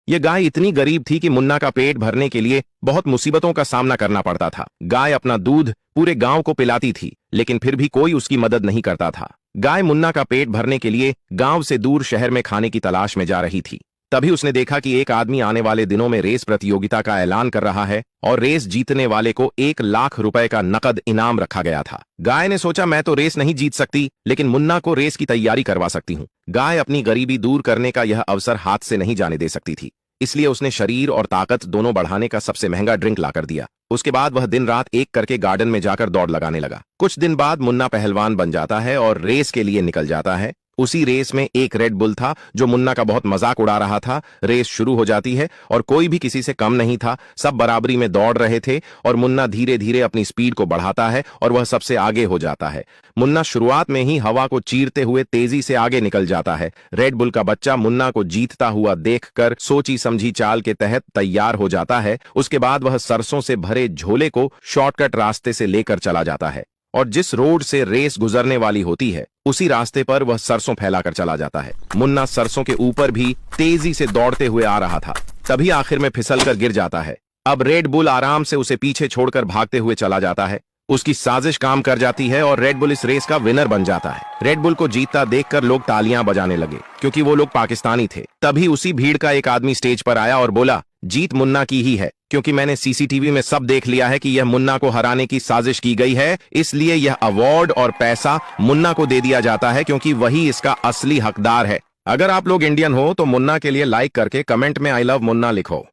ये गाय इतनी गरीब थी कि मुन्ना का पेट भरने के लिए बहुत मुसीबतों का सामना करना पड़ता था। गाय अपना दूध पूरे गांव को पिलाती थी, लेकिन फिर भी कोई उसकी मदद नहीं करता था। गाय मुन्ना का पेट भरने के लिए गांव से दूर शहर में खाने की तलाश में जा रही थी। तभी उसने देखा कि एक आदमी आने वाले दिनों में रेस प्रतियोगिता का ऐलान कर रहा है और रेस जीतने वाले को 1 लाख रुपए का नकद इनाम रखा गया था। गाय ने सोचा, मैं तो रेस नहीं जीत सकती, लेकिन मुन्ना को रेस की तैयारी करवा सकती हूँ। गाय अपनी गरीबी दूर करने का यह अवसर हाथ से नहीं जाने दे सकती थी, इसलिए उसने शरीर और ताकत दोनों बढ़ाने का सबसे महंगा ड्रिंक लाकर दिया। उसके बाद वह दिन रात एक करके गार्डन में जाकर दौड़ लगाने लगा। कुछ दिन बाद मुन्ना पहलवान बन जाता है और रेस के लिए निकल जाता है। उसी रेस में एक रेड बुल था जो मुन्ना का बहुत मजाक उड़ा रहा था। रेस शुरू हो जाती है और कोई भी किसी से कम नहीं था, सब बराबरी में दौड़ रहे थे और मुन्ना धीरे धीरे अपनी स्पीड को बढ़ाता है और वह सबसे आगे हो जाता है। मुन्ना शुरुआत में ही हवा को चीरते हुए तेजी से आगे निकल जाता है। रेड बुल का बच्चा मुन्ना को जीतता हुआ देखकर सोची समझी चाल के तहत तैयार हो जाता है। उसके बाद वह सरसों से भरे झोले को शॉर्टकट रास्ते से लेकर चला जाता है और जिस रोड से रेस गुजरने वाली होती है उसी रास्ते पर वह सरसों फैलाकर चला जाता है। मुन्ना सरसों के ऊपर भी तेजी से दौड़ते हुए आ रहा था, तभी आखिर में फिसलकर गिर जाता है। अब रेड बुल आराम से उसे पीछे छोड़कर भागते हुए चला जाता है। उसकी साजिश काम कर जाती है और रेड बुल इस रेस का विनर बन जाता है। रेड बुल को जीतता देखकर लोग तालियां बजाने लगे, क्योंकि वो लोग पाकिस्तानी थे। तभी उसी भीड़ का एक आदमी स्टेज पर आया और बोला, जीत मुन्ना की ही है, क्योंकि मैंने सीसीटीवी में सब देख लिया है कि यह मुन्ना को हराने की साजिश की गई है, इसलिए यह अवार्ड और पैसा मुन्ना को दे दिया जाता है, क्योंकि वही इसका असली हकदार है। अगर आप लोग इंडियन हो तो मुन्ना के लिए लाइक करके कमेंट में आई लव मुन्ना लिखो।